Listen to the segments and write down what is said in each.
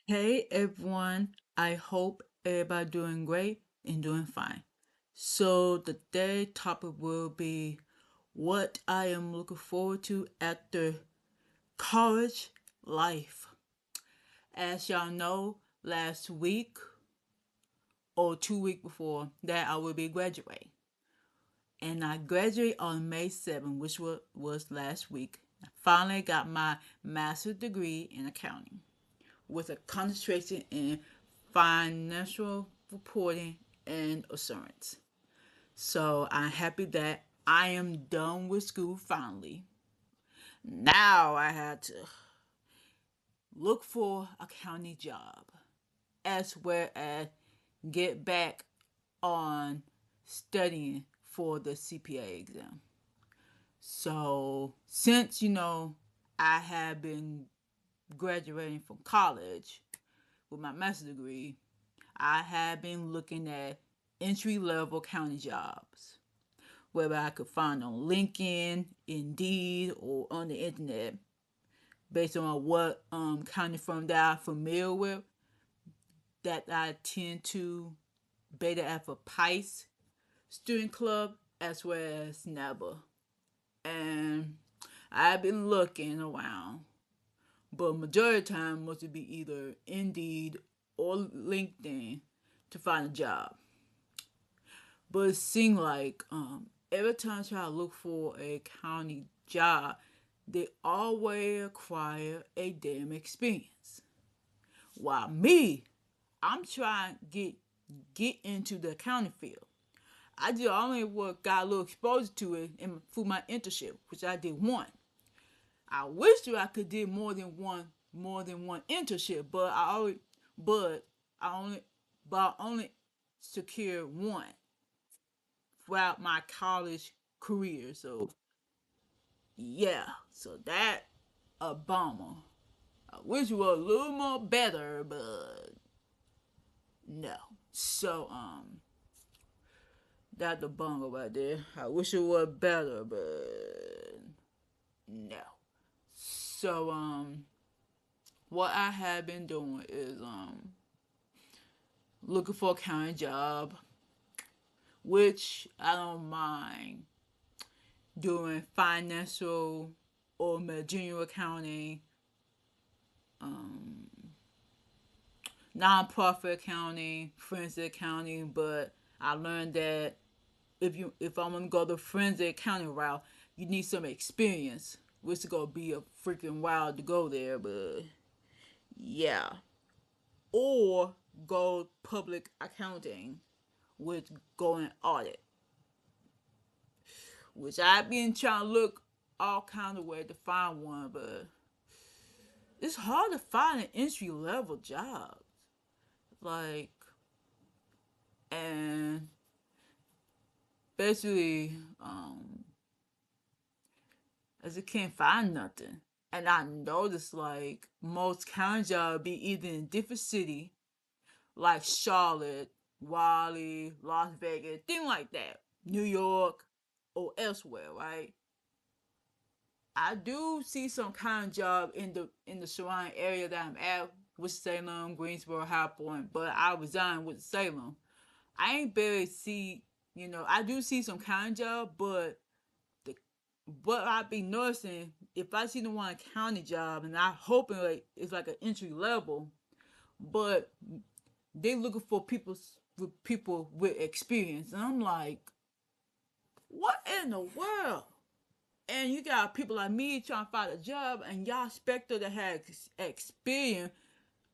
Hey everyone, I hope everybody doing great and doing fine. So the day topic will be what I am looking forward to after college life. As y'all know, last week or 2 weeks before that I will be graduating. And I graduated on May 7th, which was last week. I finally got my master's degree in accounting with a concentration in financial reporting and assurance. So I'm happy that I am done with school finally. Now I had to look for a county job as well as get back on studying for the CPA exam. So since I have been graduating from college with my master's degree, I have been looking at entry level county jobs, whether I could find on LinkedIn, Indeed, or on the internet, based on what county firm that I'm familiar with, that I tend to beta alpha Pice student club as well as NABA. And I've been looking around, but majority of the time must be either Indeed or LinkedIn to find a job. But it seemed like every time I try to look for a county job, they always require a damn experience. While me, I'm trying to get into the accounting field. I just only got a little exposure to it through my internship, which I did one. I wish that I could do more than one internship, but I only but I only secured one throughout my college career. So yeah, so that a bummer. I wish it was a little more better, but no. So that the bummer right there. I wish it was better, but no. So what I have been doing is looking for a county job, which I don't mind doing financial or managerial accounting, um, nonprofit accounting, forensic accounting. But I learned that if I'm gonna go the forensic accounting route, you need some experience, which is gonna be a freaking while to go there. But yeah, or go public accounting, with going audit, which I've been trying to look all kind of way to find one, but it's hard to find an entry level job. Like, and basically, as I can't find nothing. And I noticed like most county jobs be either in different city, like Charlotte, Raleigh, Las Vegas, things like that, New York, or elsewhere, right? I do see some kind of job in the surrounding area that I'm at, with Salem, Greensboro, High Point, but I resigned with Salem. I ain't barely see, I do see some kind of job, but the what I be noticing, if I see the one county job, and I hoping like it's like an entry level, but they looking for people with experience, and I'm like, what in the world? And you got people like me trying to find a job, and y'all expect her to have experience,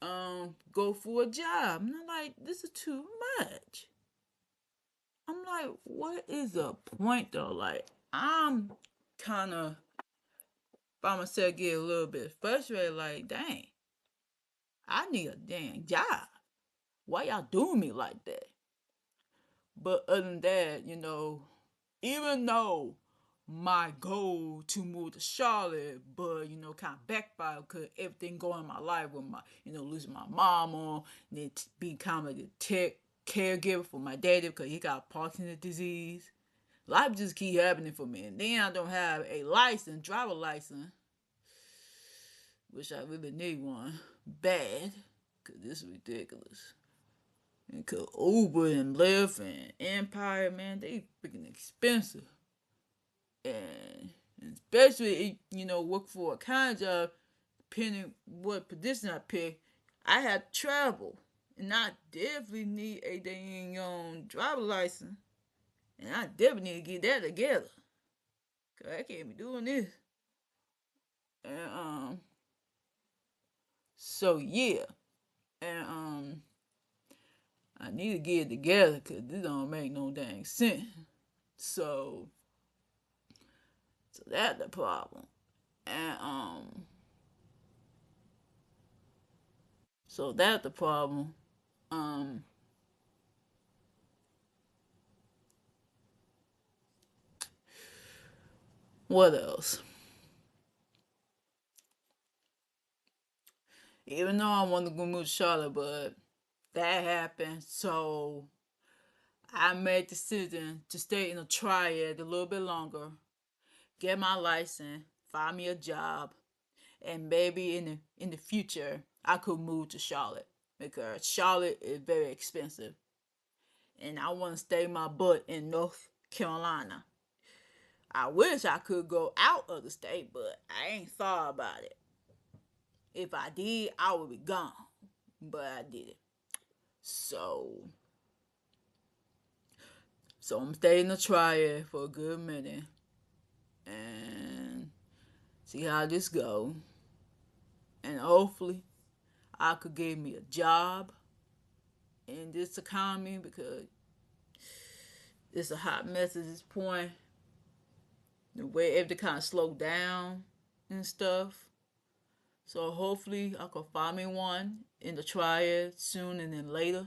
go for a job. And I'm like, this is too much. I'm like, what is the point though? Like, I'm kind of by myself get a little bit frustrated. Like, dang, I need a dang job. Why y'all doing me like that? But other than that, even though my goal to move to Charlotte, but kind of backfired because everything going in my life with my, losing my mama, and then being kind of the tech caregiver for my daddy because he got Parkinson's disease. Life just keep happening for me, and then I don't have a driver license, which I really need one bad. Cause this is ridiculous. And cause Uber and Lyft and Empire, man, they freaking expensive. And especially, work for a kind of job, depending what position I pick, I have to travel. And I definitely need a dang driver license. And I definitely need to get that together. Cause I can't be doing this. And so yeah. And I need to get it together because this don't make no dang sense. So so that's the problem. And so that's the problem. Um what else? Even though I want to go move to Charlotte, but that happened. So I made the decision to stay in a triad a little bit longer, get my license, find me a job, and maybe in the future I could move to Charlotte because Charlotte is very expensive, and I want to stay my butt in North Carolina. I wish I could go out of the state, but I ain't thought about it. If I did, I would be gone, but I didn't. So So I'm staying to try it for a good minute and see how this go. And hopefully I could get me a job in this economy because it's a hot mess at this point. The way everything kind of slowed down and stuff. So hopefully I could find me one in the triad soon and then later.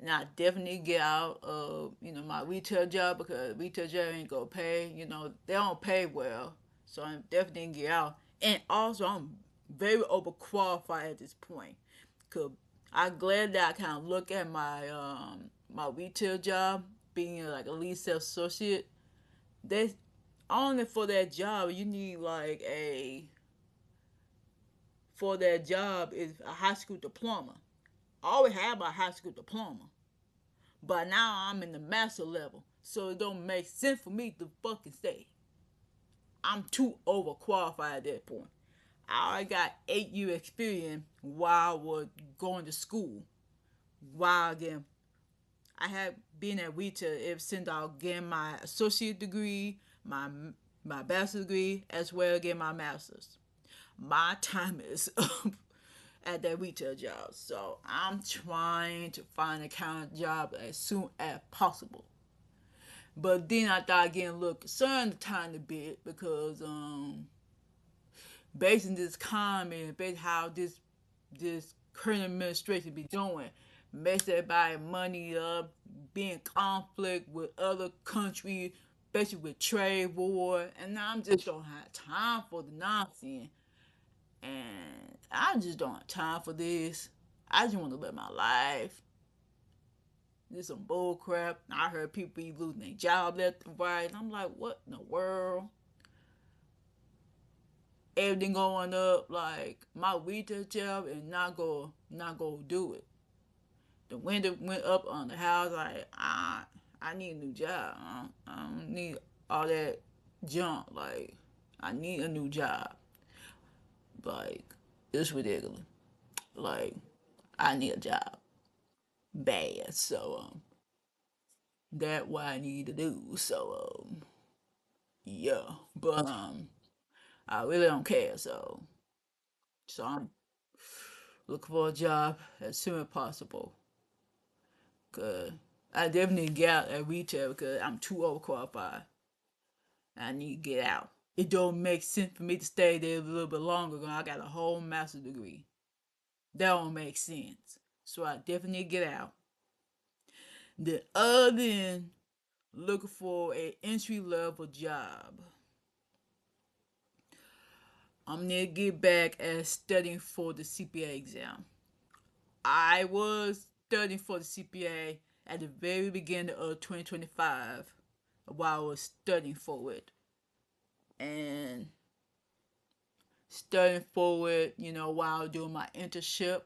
And I definitely get out of my retail job because retail job ain't gonna pay. They don't pay well, so I definitely get out. And also, I'm very overqualified at this point. Cause I'm glad that I kind of look at my retail job being like a lead sales associate. They only for that job you need like a for that job is a high school diploma. I always have my high school diploma. But now I'm in the master level. So it don't make sense for me to fucking stay. I'm too overqualified at that point. I already got 8 year experience while I was going to school. While again, I have been at retail ever since I gained my associate degree, my bachelor's degree, as well as getting my master's. My time is up at that retail job. So I'm trying to find a kind of job as soon as possible. But then I started getting a little concerned a tiny bit because based on this economy and based how this current administration be doing, makes everybody money up, be in conflict with other countries, especially with trade war, and I'm just don't have time for the nonsense. And I just don't have time for this. I just want to live my life. This some bull crap. I heard people be losing their job left and right. And I'm like, what in the world? Everything going up, like my retail job and not go do it. The window went up on the house, like I need a new job. I don't need all that junk. Like I need a new job. Like it's ridiculous. Like I need a job bad. So that what I need to do. So yeah, but I really don't care. So I'm looking for a job as soon as possible. Cause I definitely get out at retail because I'm too overqualified. I need to get out. It don't make sense for me to stay there a little bit longer. Cause I got a whole master's degree. That don't make sense. So I definitely get out. The other than looking for an entry level job, I'm gonna get back at studying for the CPA exam. I was studying for the CPA at the very beginning of 2025 while I was studying for it. And studying for it, while doing my internship.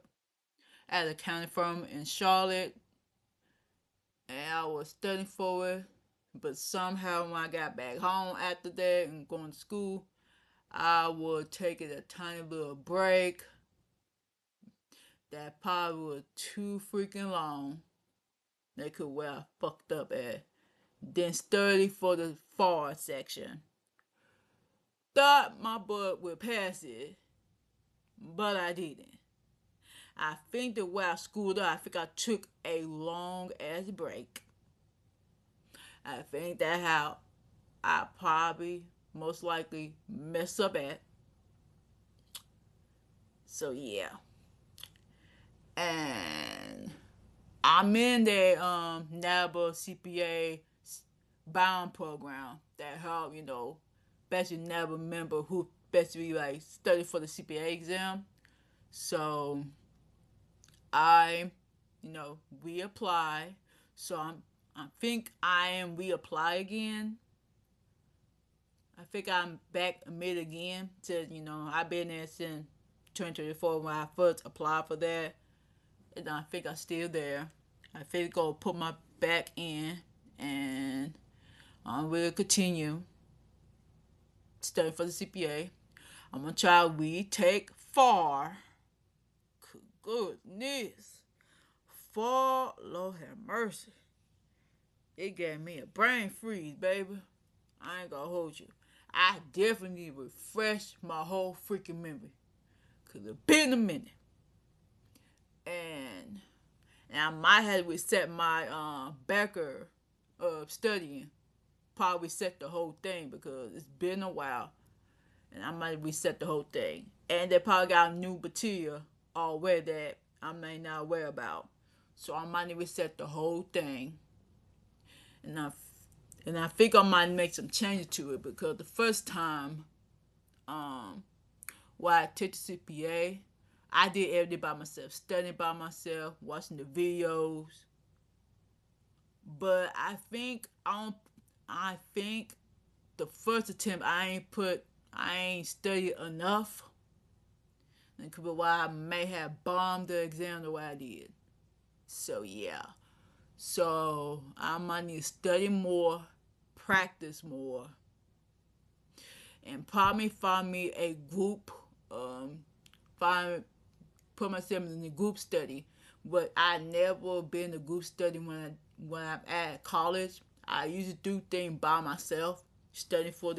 at an accounting firm in Charlotte, and I was studying for it. But somehow, when I got back home after that and going to school, I would take it a tiny little break that probably was too freaking long. They could where I fucked up at. Then study for the FAR section. Thought my butt would pass it, but I didn't. I think the way I schooled up, I think I took a long ass break. I think that how I probably most likely mess up at. So yeah. And I'm in the NABA CPA bound program that help, basically NABA member who basically like study for the CPA exam. So I, reapply. So I think I am reapply again. I think I'm back amid again. To I've been there since 2024 when I first applied for that, and I think I'm still there. I think go put my back in, and I will continue studying for the CPA. I'm gonna try retake FAR. Goodness, FAR, Lord have mercy. It gave me a brain freeze, baby. I ain't gonna hold you. I definitely refreshed my whole freaking memory. Cause it's been a minute. And I might have reset my Becker of studying. Probably reset the whole thing because it's been a while. And I might reset the whole thing. And they probably got new material already that I may not aware about. So I might reset the whole thing. And I think I might make some changes to it because the first time when I took the CPA, I did everything by myself, studying by myself, watching the videos. But I think the first attempt I ain't studied enough. And could be why I may have bombed the exam the way I did. So yeah. So I might need to study more, practice more, and probably find me a group. Put myself in a group study. But I never been in a group study when I'm at college. I usually do things by myself, studying for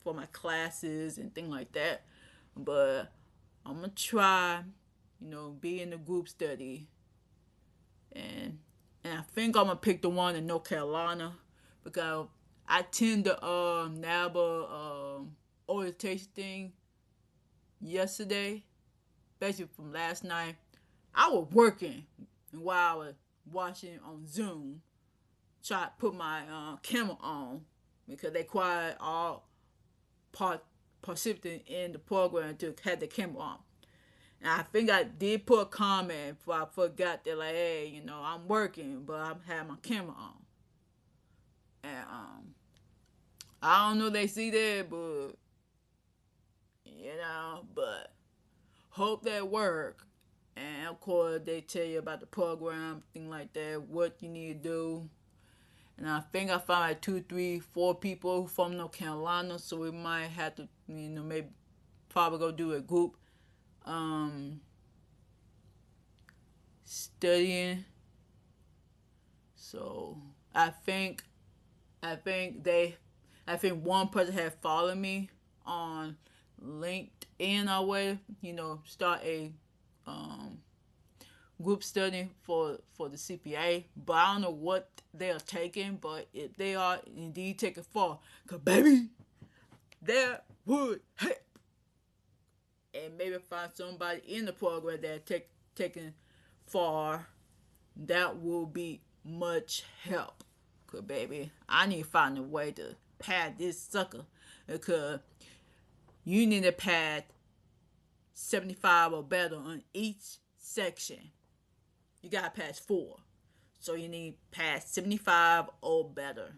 my classes and things like that. But I'm gonna try, be in a group study, and I think I'm gonna pick the one in North Carolina because I tend to NABA orientation thing yesterday, basically from last night. I was working while I was watching on Zoom, try to put my camera on because they required all participants in the program to have the camera on. And I think I did put a comment before I forgot that, like, hey, I'm working, but I have my camera on. And I don't know if they see that, but but hope that work. And of course, they tell you about the program, thing like that, what you need to do. And I think I found like 2, 3, 4 people from North Carolina, so we might have to, maybe probably go do a group studying. So I think one person had followed me on LinkedIn already. Start a group study for the CPA. But I don't know what they are taking. But if they are indeed taking FAR, cause baby, that would help. And maybe find somebody in the program that taking FAR. That will be much help. Cause baby, I need to find a way to pad this sucker. Because you need to pad 75 or better on each section. You gotta pass 4. So you need to pass 75 or better.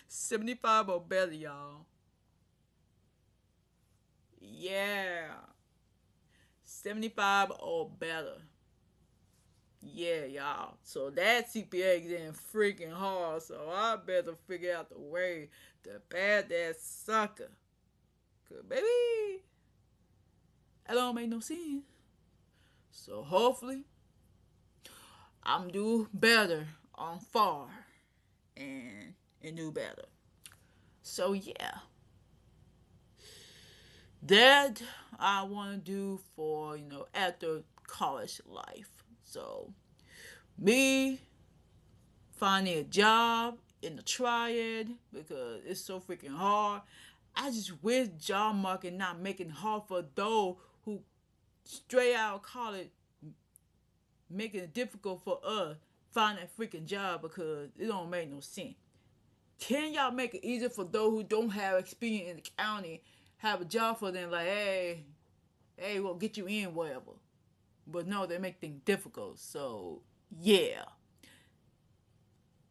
75 or better, y'all. Yeah. 75 or better. Yeah, y'all. So that CPA exam freaking hard. So I better figure out the way to pass that sucker. Cause baby, that don't make no sense. So hopefully I'm do better on far and do better. So yeah, that I want to do for after college life. So me finding a job in the triad because it's so freaking hard. I just wish job market not making it hard for those who straight out of college, making it difficult for us find a freaking job because it don't make no sense. Can y'all make it easier for those who don't have experience in the county have a job for them? Like, hey, we'll get you in, whatever. But no, they make things difficult. So yeah,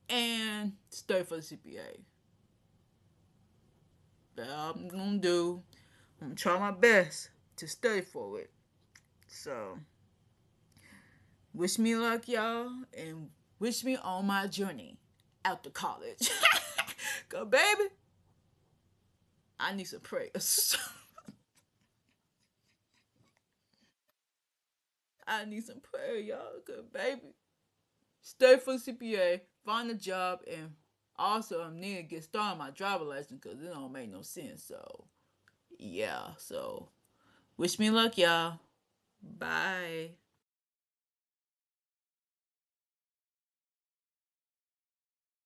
and study for the CPA. That I'm gonna do. I'm gonna try my best to study for it. So wish me luck, y'all, and wish me on my journey out to college. Cause baby, I need some prayers. I need some prayer, y'all. Cause baby, stay for the CPA, find a job, and also I need to get started on my driver license because it don't make no sense. So yeah, so wish me luck, y'all. Bye.